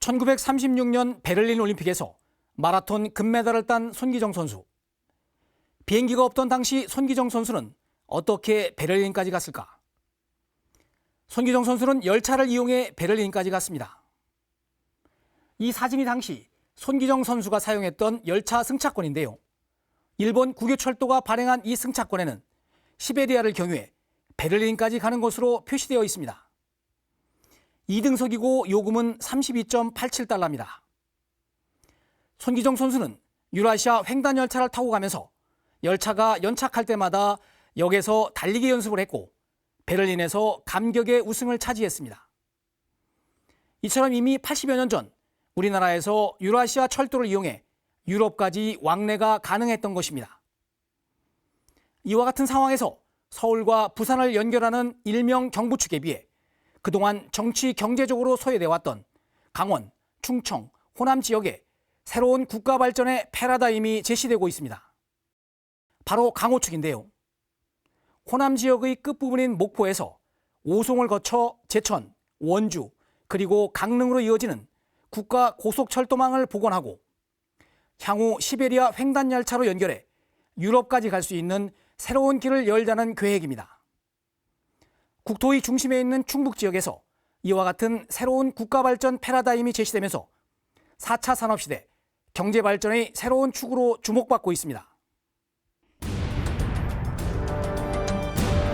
1936년 베를린 올림픽에서 마라톤 금메달을 딴 손기정 선수. 비행기가 없던 당시 손기정 선수는 어떻게 베를린까지 갔을까? 손기정 선수는 열차를 이용해 베를린까지 갔습니다. 이 사진이 당시 손기정 선수가 사용했던 열차 승차권인데요. 일본 국유철도가 발행한 이 승차권에는 시베리아를 경유해 베를린까지 가는 것으로 표시되어 있습니다. 2등석이고 요금은 32.87달러입니다. 손기정 선수는 유라시아 횡단 열차를 타고 가면서 열차가 연착할 때마다 역에서 달리기 연습을 했고 베를린에서 감격의 우승을 차지했습니다. 이처럼 이미 80여 년 전 우리나라에서 유라시아 철도를 이용해 유럽까지 왕래가 가능했던 것입니다. 이와 같은 상황에서 서울과 부산을 연결하는 일명 경부축에 비해 그동안 정치 경제적으로 소외돼 왔던 강원, 충청, 호남 지역에 새로운 국가 발전의 패러다임이 제시되고 있습니다. 바로 강호축인데요. 호남 지역의 끝부분인 목포에서 오송을 거쳐 제천, 원주, 그리고 강릉으로 이어지는 국가 고속철도망을 복원하고 향후 시베리아 횡단 열차로 연결해 유럽까지 갈 수 있는 새로운 길을 열자는 계획입니다. 국토의 중심에 있는 충북 지역에서 이와 같은 새로운 국가 발전 패러다임이 제시되면서 4차 산업시대 경제 발전의 새로운 축으로 주목받고 있습니다.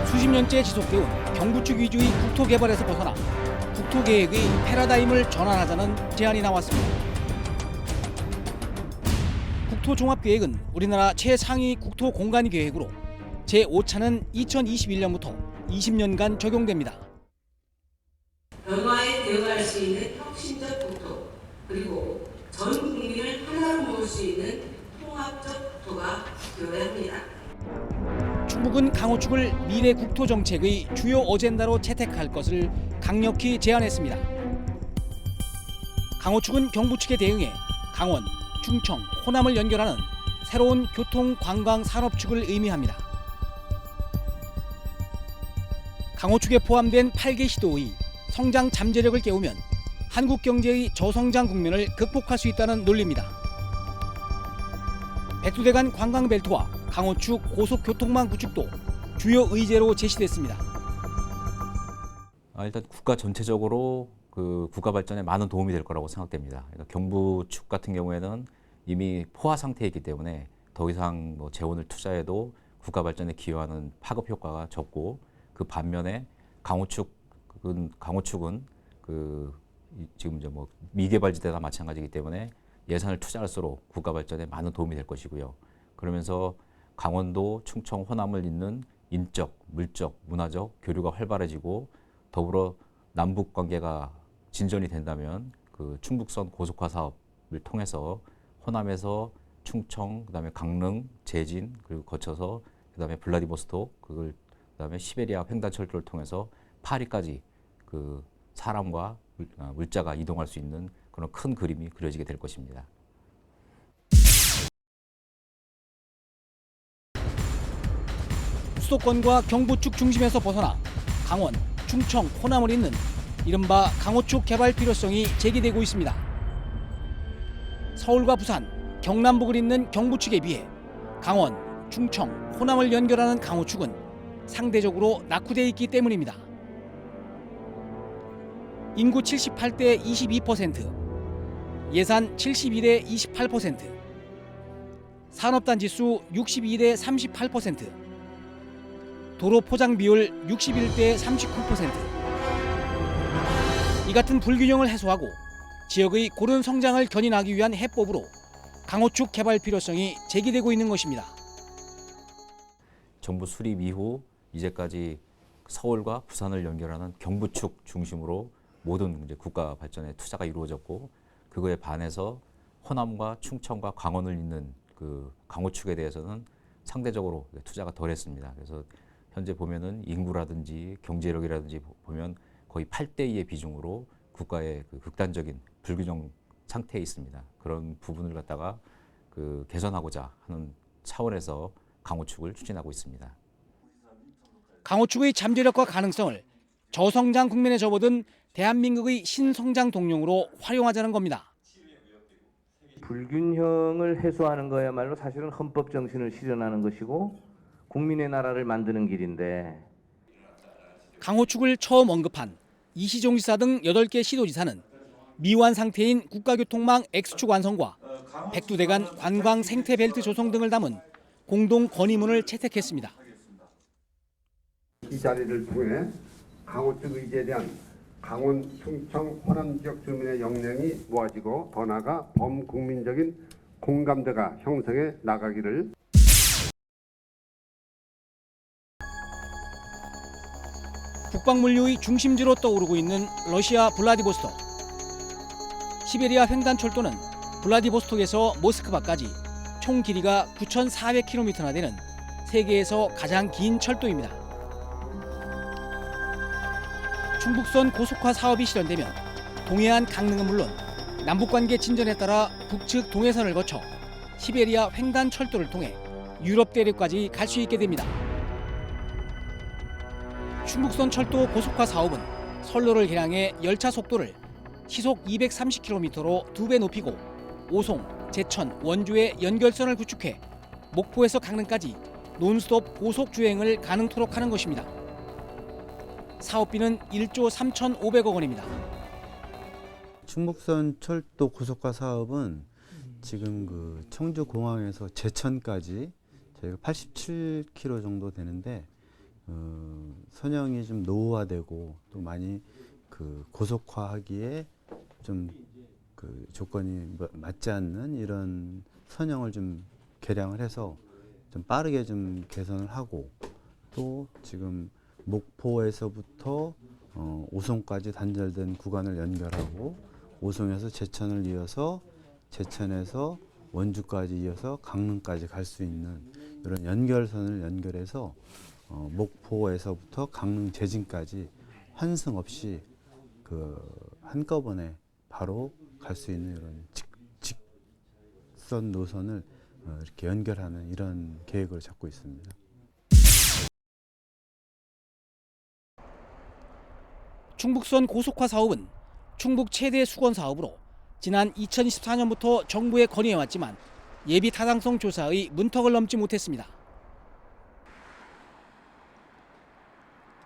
수십 년째 지속되온 경부축 위주의 국토 개발에서 벗어나 국토 계획의 패러다임을 전환하자는 제안이 나왔습니다. 국토종합계획은 우리나라 최상위 국토 공간 계획으로 제5차는 2021년부터 20년간 적용됩니다. 변화에 대응할 수 있는 혁신적 국토, 그리고 전 국민을 하나로 모을 수 있는 통합적 국토가 되어야 합니다. 충북은 강호축을 미래 국토 정책의 주요 어젠다로 채택할 것을 강력히 제안했습니다. 강호축은 경부축에 대응해 강원, 충청, 호남을 연결하는 새로운 교통, 관광, 산업축을 의미합니다. 강호축에 포함된 8개 시도의 성장 잠재력을 깨우면 한국 경제의 저성장 국면을 극복할 수 있다는 논리입니다. 백두대간 관광벨트와 강호축 고속교통망 구축도 주요 의제로 제시됐습니다. 일단 국가 전체적으로 그 국가 발전에 많은 도움이 될 거라고 생각됩니다. 그러니까 경부축 같은 경우에는 이미 포화 상태이기 때문에 더 이상 재원을 투자해도 국가 발전에 기여하는 파급 효과가 적고, 그 반면에 강호축은 그 지금 이제 미개발지대나 마찬가지이기 때문에 예산을 투자할수록 국가 발전에 많은 도움이 될 것이고요. 그러면서 강원도, 충청, 호남을 잇는 인적, 물적, 문화적 교류가 활발해지고 더불어 남북 관계가 진전이 된다면 그 충북선 고속화 사업을 통해서 호남에서 충청, 그다음에 강릉, 제진, 그리고 거쳐서 그다음에 블라디보스톡, 그다음에 시베리아 횡단철도를 통해서 파리까지 그 사람과 물자가 이동할 수 있는 그런 큰 그림이 그려지게 될 것입니다. 수도권과 경부축 중심에서 벗어나 강원, 충청, 호남을 잇는 이른바 강호축 개발 필요성이 제기되고 있습니다. 서울과 부산, 경남북을 잇는 경부축에 비해 강원, 충청, 호남을 연결하는 강호축은 상대적으로 낙후되어 있기 때문입니다. 인구 78대 22%, 예산 72대 28%, 산업단지 수 62대 38%, 도로 포장 비율 61대 39%. 이 같은 불균형을 해소하고 지역의 고른 성장을 견인하기 위한 해법으로 강호축 개발 필요성이 제기되고 있는 것입니다. 정부 수립 이후 이제까지 서울과 부산을 연결하는 경부축 중심으로 모든 이제 국가 발전에 투자가 이루어졌고, 그거에 반해서 호남과 충청과 강원을 잇는 그 강호축에 대해서는 상대적으로 투자가 덜했습니다. 그래서 현재 보면은 인구라든지 경제력이라든지 보면 거의 8대2의 비중으로 국가의 그 극단적인 불균형 상태에 있습니다. 그런 부분을 갖다가 그 개선하고자 하는 차원에서 강호축을 추진하고 있습니다. 강호축의 잠재력과 가능성을 저성장 국면에 접어든 대한민국의 신성장 동력으로 활용하자는 겁니다. 불균형을 해소하는 거야말로 사실은 헌법 정신을 실현하는 것이고 국민의 나라를 만드는 길인데, 강호축을 처음 언급한 이시종 지사 등 8개 시도지사는 미완 상태인 국가교통망 X축 완성과 백두대간 관광 생태벨트 조성 등을 담은 공동 건의문을 채택했습니다. 이 자리를 통해 강호축 의제에 대한 강원, 충청, 호남 지역 주민의 역량이 모아지고 더 나아가 범국민적인 공감대가 형성해 나가기를. 국방물류의 중심지로 떠오르고 있는 러시아 블라디보스톡. 시베리아 횡단철도는 블라디보스톡에서 모스크바까지 총 길이가 9,400km나 되는 세계에서 가장 긴 철도입니다. 충북선 고속화 사업이 실현되면 동해안 강릉은 물론 남북관계 진전에 따라 북측 동해선을 거쳐 시베리아 횡단철도를 통해 유럽 대륙까지 갈 수 있게 됩니다. 충북선 철도 고속화 사업은 선로를 개량해 열차 속도를 시속 230km로 2배 높이고 오송, 제천, 원주의 연결선을 구축해 목포에서 강릉까지 논스톱 고속 주행을 가능토록 하는 것입니다. 사업비는 1조 3,500억 원입니다. 충북선 철도 고속화 사업은 지금 그 청주공항에서 제천까지 저희가 87km 정도 되는데 선형이 좀 노후화되고 또 많이 그 고속화하기에 좀 그 조건이 맞지 않는 이런 선형을 좀 개량을 해서 좀 빠르게 좀 개선을 하고, 또 지금 목포에서부터 오송까지 단절된 구간을 연결하고 오송에서 제천을 이어서 제천에서 원주까지 이어서 강릉까지 갈 수 있는 이런 연결선을 연결해서 목포에서부터 강릉 제진까지 환승 없이 그 한꺼번에 바로 갈 수 있는 이런 직선 노선을 이렇게 연결하는 이런 계획을 잡고 있습니다. 충북선 고속화 사업은 충북 최대 수건 사업으로 지난 2024년부터 정부에 건의해왔지만 예비 타당성 조사의 문턱을 넘지 못했습니다.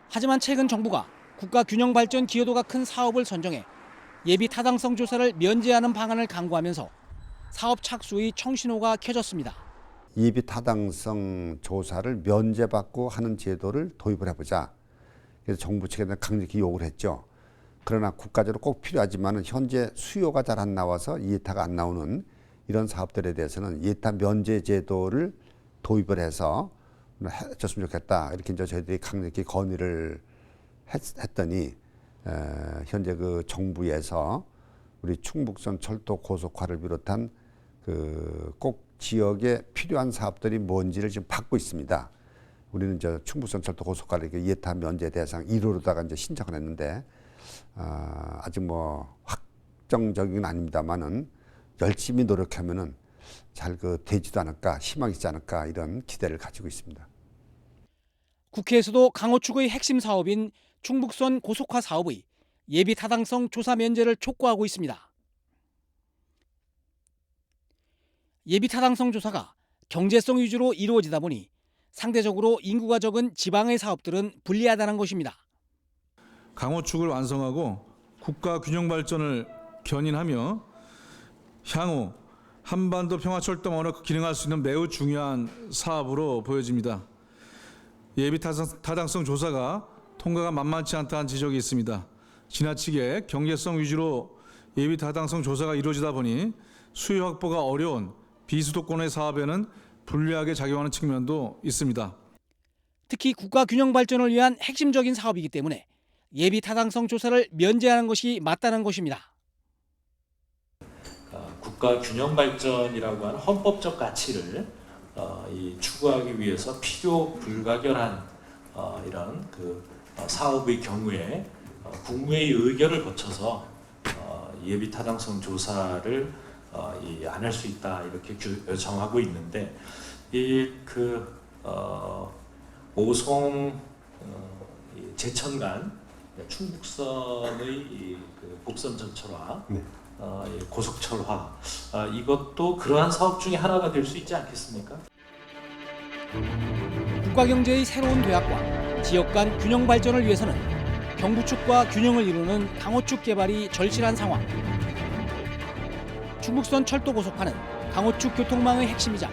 하지만 최근 정부가 국가 균형 발전 기여도가 큰 사업을 선정해 예비 타당성 조사를 면제하는 방안을 강구하면서 사업 착수의 청신호가 켜졌습니다. 예비 타당성 조사를 면제받고 하는 제도를 도입을 해보자. 그래서 정부 측에는 강력히 요구를 했죠. 그러나 국가적으로 꼭 필요하지만 현재 수요가 잘 안 나와서 이해타가 안 나오는 이런 사업들에 대해서는 이해타 면제 제도를 도입을 해서 해줬으면 좋겠다. 이렇게 이제 저희들이 강력히 건의를 했더니 현재 그 정부에서 우리 충북선 철도 고속화를 비롯한 그 꼭 지역에 필요한 사업들이 뭔지를 지금 받고 있습니다. 우리는 이제 충북선 철도 고속화를 이해타 면제 대상 1호로다가 이제 신청을 했는데 아직 뭐 확정적인 아닙니다만은 열심히 노력하면은 잘 그 되지도 않을까, 희망이 있지 않을까 이런 기대를 가지고 있습니다. 국회에서도 강호축의 핵심 사업인 충북선 고속화 사업의 예비 타당성 조사 면제를 촉구하고 있습니다. 예비 타당성 조사가 경제성 위주로 이루어지다 보니 상대적으로 인구가 적은 지방의 사업들은 불리하다는 것입니다. 강호축을 완성하고 국가 균형 발전을 견인하며 향후 한반도 평화철도망으로 기능할 수 있는 매우 중요한 사업으로 보여집니다. 예비 타당성 조사가 통과가 만만치 않다는 지적이 있습니다. 지나치게 경제성 위주로 예비 타당성 조사가 이루어지다 보니 수요 확보가 어려운 비수도권의 사업에는 불리하게 작용하는 측면도 있습니다. 특히 국가 균형 발전을 위한 핵심적인 사업이기 때문에 예비 타당성 조사를 면제하는 것이 맞다는 것입니다. 국가 균형 발전이라고 하는 헌법적 가치를 추구하기 위해서 필요 불가결한 이런 그 사업의 경우에 국무회의 의결을 거쳐서 예비 타당성 조사를 안 할 수 있다 이렇게 정하고 있는데 오송 제천 간 충북선의 그 복선 전철화, 네. 이 고속철화, 이것도 그러한 사업 중에 하나가 될 수 있지 않겠습니까? 국가경제의 새로운 도약과 지역 간 균형 발전을 위해서는 경부축과 균형을 이루는 강호축 개발이 절실한 상황. 충북선 철도 고속화는 강호축 교통망의 핵심이자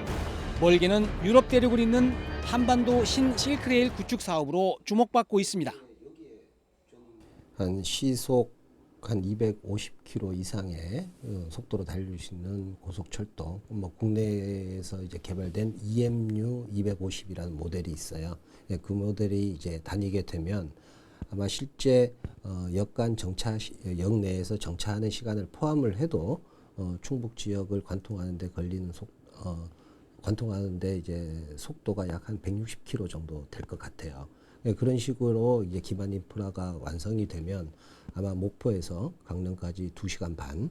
멀게는 유럽 대륙을 잇는 한반도 신실크레일 구축 사업으로 주목받고 있습니다. 한 시속 한 250km 이상의 속도로 달릴 수 있는 고속철도, 뭐 국내에서 이제 개발된 EMU 250이라는 모델이 있어요. 그 모델이 이제 다니게 되면 아마 실제 역간 정차 역 내에서 정차하는 시간을 포함을 해도 충북 지역을 관통하는데 걸리는 관통하는데 이제 속도가 약 한 160km 정도 될 것 같아요. 그런 식으로 이제 기반 인프라가 완성이 되면 아마 목포에서 강릉까지 2시간 반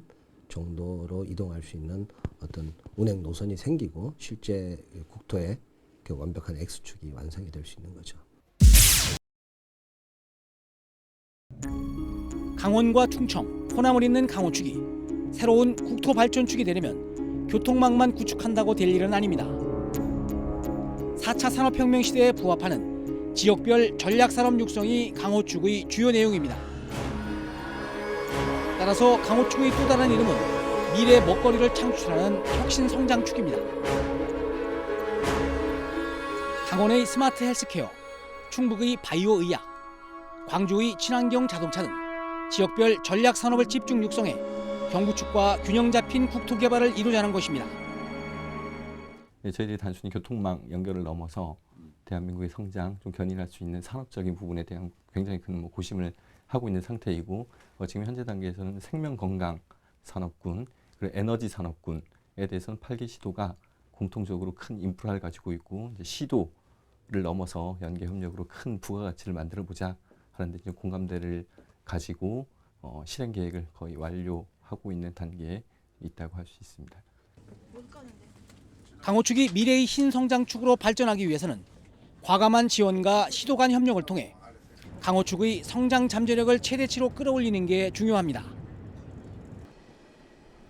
정도로 이동할 수 있는 어떤 운행 노선이 생기고 실제 국토에 완벽한 X축이 완성이 될 수 있는 거죠. 강원과 충청, 호남을 잇는 강호축이 새로운 국토 발전축이 되려면 교통망만 구축한다고 될 일은 아닙니다. 4차 산업혁명 시대에 부합하는 지역별 전략산업 육성이 강호축의 주요 내용입니다. 따라서 강호축의 또 다른 이름은 미래 먹거리를 창출하는 혁신성장축입니다. 강원의 스마트 헬스케어, 충북의 바이오 의학, 광주의 친환경 자동차는 지역별 전략 산업을 집중 육성해 경부축과 균형 잡힌 국토 개발을 이루자는 것입니다. 저희들이 단순히 교통망 연결을 넘어서 대한민국의 성장, 좀 견인할 수 있는 산업적인 부분에 대한 굉장히 큰 고심을 하고 있는 상태이고, 지금 현재 단계에서는 생명건강 산업군, 그리고 에너지 산업군에 대해서는 8개 시도가 공통적으로 큰 인프라를 가지고 있고, 이제 시도를 넘어서 연계 협력으로 큰 부가가치를 만들어보자 하는데 이제 공감대를 가지고 실행 계획을 거의 완료하고 있는 단계에 있다고 할 수 있습니다. 강호축이 미래의 신성장축으로 발전하기 위해서는 과감한 지원과 시도 간 협력을 통해 강호축의 성장 잠재력을 최대치로 끌어올리는 게 중요합니다.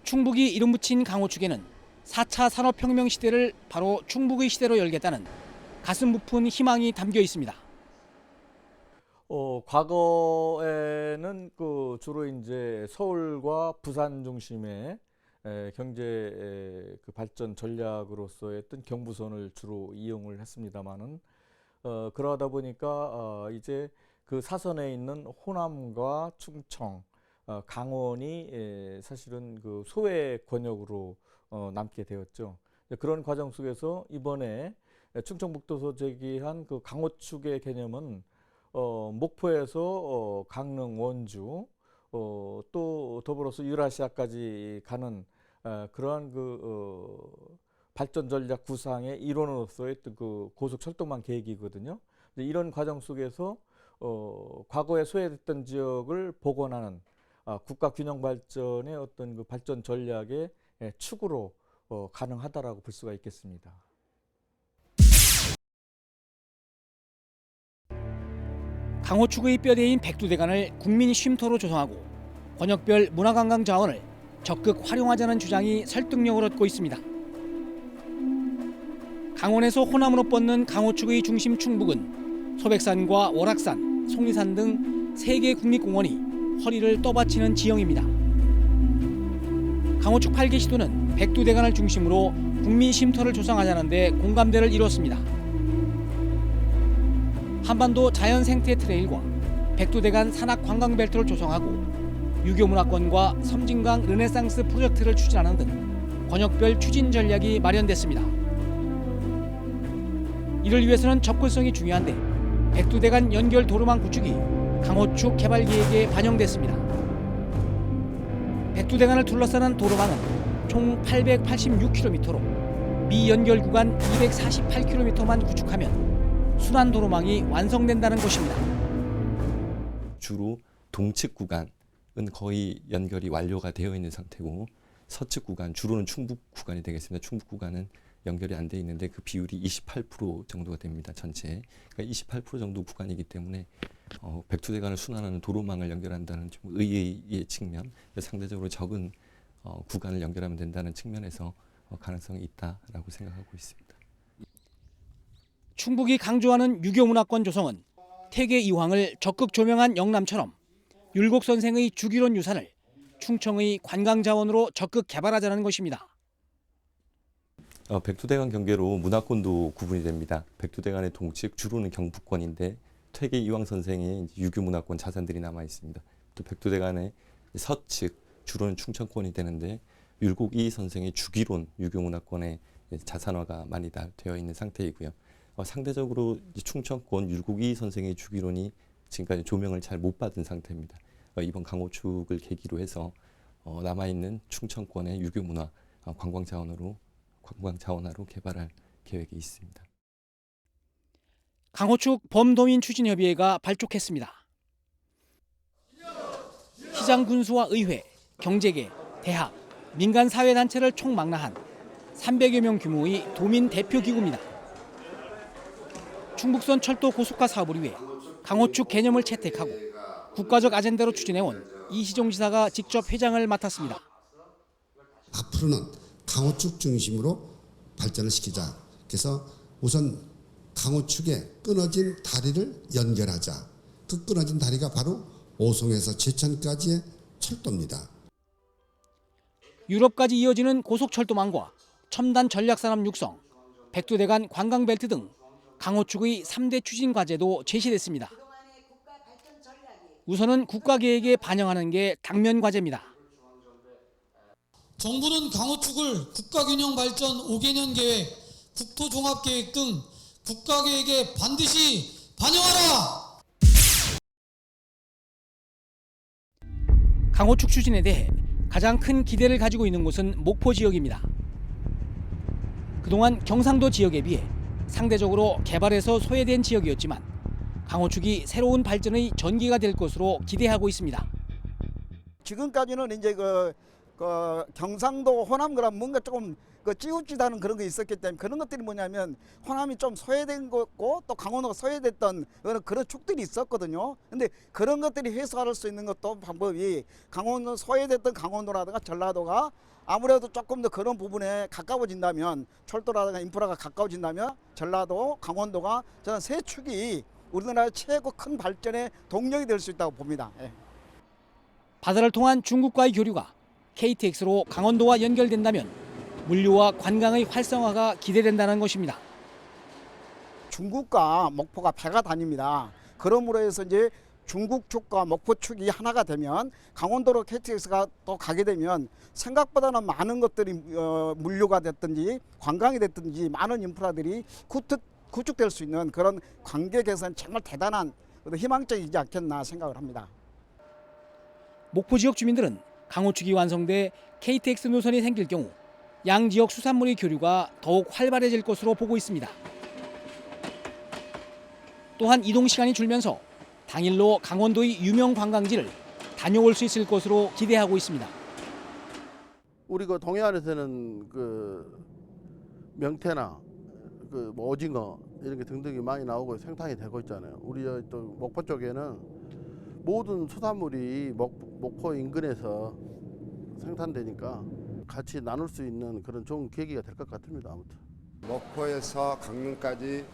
충북이 이름 붙인 강호축에는 4차 산업혁명 시대를 바로 충북의 시대로 열겠다는 가슴 부푼 희망이 담겨 있습니다. 과거에는 주로 이제 서울과 부산 중심의 경제 발전 전략으로서의 어떤 경부선을 주로 이용을 했습니다만은 그러다 보니까 이제 그 사선에 있는 호남과 충청, 강원이 사실은 그 소외 권역으로 남게 되었죠. 그런 과정 속에서 이번에 충청북도에서 제기한 그 강호축의 개념은 목포에서 강릉, 원주, 또 더불어서 유라시아까지 가는 그러한 발전 전략 구상의 일원으로서의 그 고속철도망 계획이거든요. 이런 과정 속에서 과거에 소외됐던 지역을 복원하는 국가 균형 발전의 어떤 그 발전 전략의 축으로 가능하다라고 볼 수가 있겠습니다. 강호축의 뼈대인 백두대간을 국민 쉼터로 조성하고 권역별 문화관광 자원을 적극 활용하자는 주장이 설득력을 얻고 있습니다. 강원에서 호남으로 뻗는 강호축의 중심 충북은 소백산과 월악산, 속리산 등 3개 국립공원이 허리를 떠받치는 지형입니다. 강호축 8개 시도는 백두대간을 중심으로 국민 쉼터를 조성하자는 데 공감대를 이뤘습니다. 한반도 자연 생태 트레일과 백두대간 산악 관광 벨트를 조성하고 유교 문화권과 섬진강 르네상스 프로젝트를 추진하는 등 권역별 추진 전략이 마련됐습니다. 이를 위해서는 접근성이 중요한데 백두대간 연결 도로망 구축이 강호축 개발 계획에 반영됐습니다. 백두대간을 둘러싸는 도로망은 총 886km로 미연결 구간 248km만 구축하면 순환 도로망이 완성된다는 것입니다. 주로 동측 구간은 거의 연결이 완료가 되어 있는 상태고, 서측 구간, 주로는 충북 구간이 되겠습니다. 충북 구간은 연결이 안 돼 있는데 그 비율이 28% 정도가 됩니다. 전체. 그러니까 28% 정도 구간이기 때문에 백두대간을 순환하는 도로망을 연결한다는 좀 의의의 측면, 상대적으로 적은 구간을 연결하면 된다는 측면에서 가능성이 있다라고 생각하고 있습니다. 충북이 강조하는 유교 문화권 조성은 태계 이황을 적극 조명한 영남처럼 율곡 선생의 주기론 유산을 충청의 관광 자원으로 적극 개발하자는 것입니다. 백두대간 경계로 문화권도 구분이 됩니다. 백두대간의 동측 주로는 경북권인데 퇴계 이황 선생의 유교 문화권 자산들이 남아 있습니다. 또 백두대간의 서측 주로는 충청권이 되는데 율곡 이 선생의 주기론 유교 문화권의 자산화가 많이 되어 있는 상태이고요. 상대적으로 충청권 율곡 이 선생의 주기론이 지금까지 조명을 잘 못 받은 상태입니다. 이번 강호축을 계기로 해서 남아 있는 충청권의 유교 문화 관광 자원화로 개발할 계획이 있습니다. 강호축 범도민 추진협의회가 발족했습니다. 시장 군수와 의회, 경제계, 대학, 민간 사회단체를 총망라한 300여 명 규모의 도민 대표 기구입니다. 충북선 철도 고속화 사업을 위해 강호축 개념을 채택하고 국가적 아젠다로 추진해온 이시종 지사가 직접 회장을 맡았습니다. 앞으로는 강호축 중심으로 발전을 시키자. 그래서 우선 강호축에 끊어진 다리를 연결하자. 그 끊어진 다리가 바로 오송에서 제천까지의 철도입니다. 유럽까지 이어지는 고속철도망과 첨단 전략산업 육성, 백두대간 관광벨트 등 강호축의 3대 추진 과제도 제시됐습니다. 우선은 국가계획에 반영하는 게 당면 과제입니다. 정부는 강호축을 국가균형 발전 5개년 계획, 국토종합계획 등 국가계획에 반드시 반영하라! 강호축 추진에 대해 가장 큰 기대를 가지고 있는 곳은 목포 지역입니다. 그동안 경상도 지역에 비해 상대적으로 개발에서 소외된 지역이었지만 강호축이 새로운 발전의 전기가 될 것으로 기대하고 있습니다. 지금까지는 이제 경상도 호남 그럼 뭔가 조금 찌우찌다는 그런 게 있었기 때문에 그런 것들이 뭐냐면 호남이 좀 소외된 거고 또 강원도가 소외됐던 그런 축들이 있었거든요. 근데 그런 것들이 해소할 수 있는 것도 방법이 강원도 소외됐던 강원도라든가 전라도가 아무래도 조금 더 그런 부분에 가까워진다면 철도라든가 인프라가 가까워진다면 전라도, 강원도가 저는 세 축이 우리나라 최고 큰 발전의 동력이 될 수 있다고 봅니다. 예. 바다를 통한 중국과의 교류가 KTX로 강원도와 연결된다면 물류와 관광의 활성화가 기대된다는 것입니다. 중국과 목포가 배가 다닙니다. 그러므로 해서 이제 중국 축과 목포 축이 하나가 되면 강원도로 KTX가 또 가게 되면 생각보다는 많은 것들이 물류가 됐든지 관광이 됐든지 많은 인프라들이 구축될 수 있는 그런 관계 개선 정말 대단한 희망적이지 않겠나 생각을 합니다. 목포 지역 주민들은 강호축이 완성돼 KTX 노선이 생길 경우 양 지역 수산물의 교류가 더욱 활발해질 것으로 보고 있습니다. 또한 이동 시간이 줄면서 당일로 강원도의 유명 관광지를 다녀올 수 있을 것으로 기대하고 있습니다. 우리 동해안에서는 명태나 오징어 이런 게 등등이 많이 나오고 생산이 되고 있잖아요. 우리 또 목포 쪽에는 모든 수산물이 목포 인근에서 생산되니까 같이 나눌 수 있는 그런 좋은 계기가 될 것 같습니다. 아무튼 목포에서 강릉까지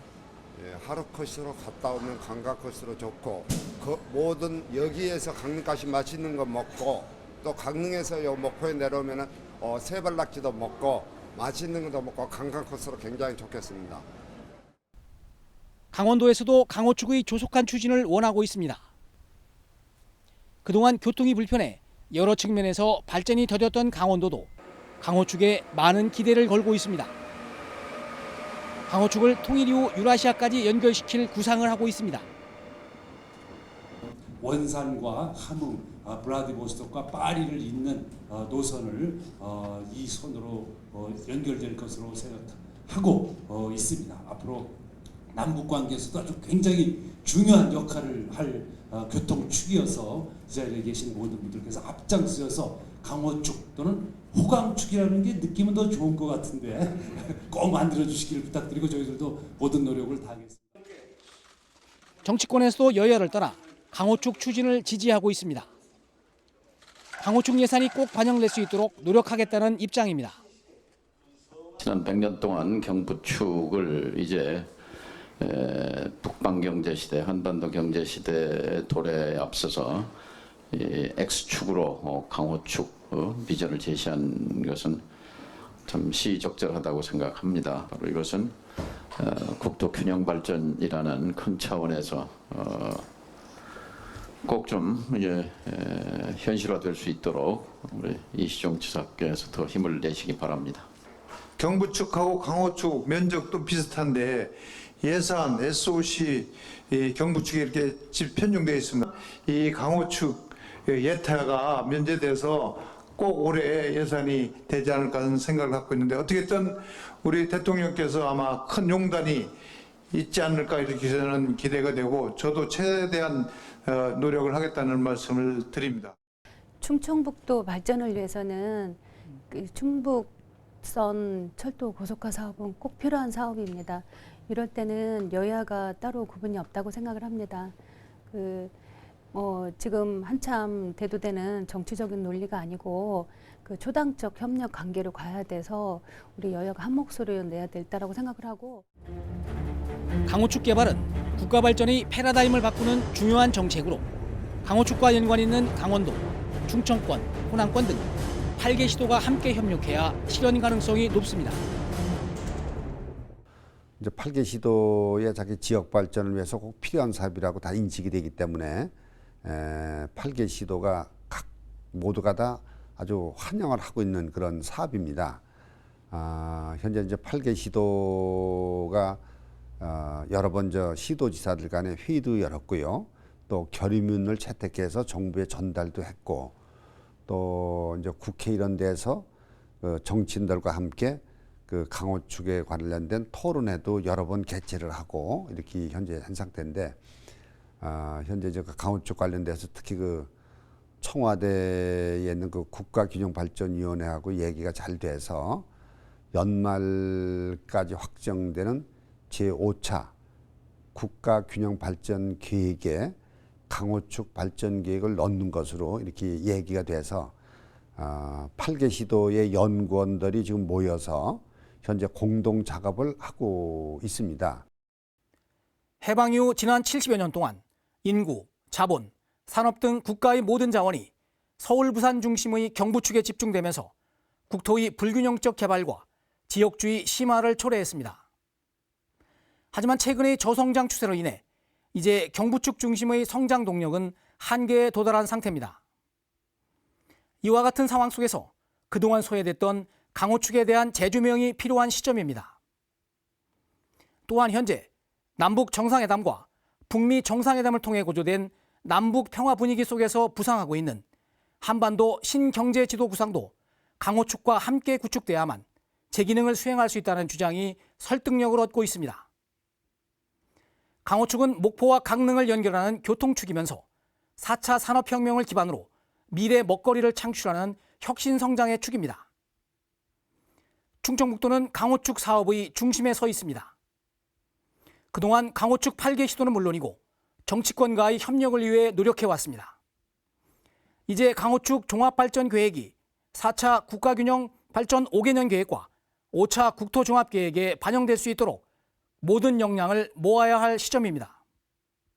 하루 코스로 갔다 오면 관광 코스로 좋고 모든 여기에서 강릉까지 맛있는 거 먹고 또 강릉에서 목포에 내려오면 새발낙지도 먹고 맛있는 것도 먹고 관광 코스로 굉장히 좋겠습니다. 강원도에서도 강호축의 조속한 추진을 원하고 있습니다. 그동안 교통이 불편해 여러 측면에서 발전이 더뎠던 강원도도 강호축에 많은 기대를 걸고 있습니다. 강호축을 통일 이후 유라시아까지 연결시킬 구상을 하고 있습니다. 원산과 함흥, 블라디보스톡과 파리를 잇는 노선을 이 선으로 연결될 것으로 생각하고 있습니다. 앞으로 남북 관계에서도 아주 굉장히 중요한 역할을 할 교통축이어서 이 자리에 계신 모든 분들께서 앞장서서 강호축 또는 호강축이라는 게 느낌은 더 좋은 것 같은데 꼭 만들어 주시기를 부탁드리고 저희들도 모든 노력을 다하겠습니다. 정치권에서도 여야를 떠나 강호축 추진을 지지하고 있습니다. 강호축 예산이 꼭 반영될 수 있도록 노력하겠다는 입장입니다. 지난 100년 동안 경부축을 이제 북방 경제 시대, 한반도 경제 시대 도래에 앞서서 X축으로 강호축 비전을 제시한 것은 참 시적절하다고 생각합니다. 바로 이것은 국토 균형 발전이라는 큰 차원에서 꼭 좀 현실화될 수 있도록 우리 이시종 지사께서 더 힘을 내시기 바랍니다. 경부축하고 강호축 면적도 비슷한데 예산 SOC 경부축이 이렇게 편중되어 있습니다. 이 강호축 예타가 면제돼서 꼭 올해 예산이 되지 않을까 하는 생각을 갖고 있는데 어떻게든 우리 대통령께서 아마 큰 용단이 있지 않을까 이렇게 저는 기대가 되고 저도 최대한 노력을 하겠다는 말씀을 드립니다. 충청북도 발전을 위해서는 충북선 철도 고속화 사업은 꼭 필요한 사업입니다. 이럴 때는 여야가 따로 구분이 없다고 생각을 합니다. 지금 한참 대두되는 정치적인 논리가 아니고 초당적 협력 관계로 가야 돼서 우리 여야가 한 목소리를 내야 된다고 생각을 하고. 강호축 개발은 국가 발전의 패러다임을 바꾸는 중요한 정책으로 강호축과 연관 있는 강원도, 충청권, 호남권 등 8개 시도가 함께 협력해야 실현 가능성이 높습니다. 이제 8개 시도의 자기 지역 발전을 위해서 꼭 필요한 사업이라고 다 인식이 되기 때문에 8개 시도가 각 모두가 다 아주 환영을 하고 있는 그런 사업입니다. 현재 이제 8개 시도가 여러 번 시도지사들 간의 회의도 열었고요. 또 결의문을 채택해서 정부에 전달도 했고, 또 이제 국회 이런 데서 정치인들과 함께 강호축에 관련된 토론회도 여러 번 개최를 하고 이렇게 현재 한 상태인데, 현재 이제 강호축 관련돼서 특히 청와대에 있는 국가균형발전위원회하고 얘기가 잘 돼서 연말까지 확정되는 제5차 국가균형발전 계획에 강호축 발전 계획을 넣는 것으로 이렇게 얘기가 돼서 8개 시도의 연구원들이 지금 모여서 현재 공동 작업을 하고 있습니다. 해방 이후 지난 70여 년 동안 인구, 자본, 산업 등 국가의 모든 자원이 서울, 부산 중심의 경부축에 집중되면서 국토의 불균형적 개발과 지역주의 심화를 초래했습니다. 하지만 최근의 저성장 추세로 인해 이제 경부축 중심의 성장 동력은 한계에 도달한 상태입니다. 이와 같은 상황 속에서 그동안 소외됐던 강호축에 대한 재조명이 필요한 시점입니다. 또한 현재 남북 정상회담과 북미 정상회담을 통해 고조된 남북 평화 분위기 속에서 부상하고 있는 한반도 신경제 지도 구상도 강호축과 함께 구축돼야만 제 기능을 수행할 수 있다는 주장이 설득력을 얻고 있습니다. 강호축은 목포와 강릉을 연결하는 교통축이면서 4차 산업혁명을 기반으로 미래 먹거리를 창출하는 혁신성장의 축입니다. 충청북도는 강호축 사업의 중심에 서 있습니다. 그동안 강호축 8개 시도는 물론이고 정치권과의 협력을 위해 노력해왔습니다. 이제 강호축 종합발전계획이 4차 국가균형발전 5개년 계획과 5차 국토종합계획에 반영될 수 있도록 모든 역량을 모아야 할 시점입니다.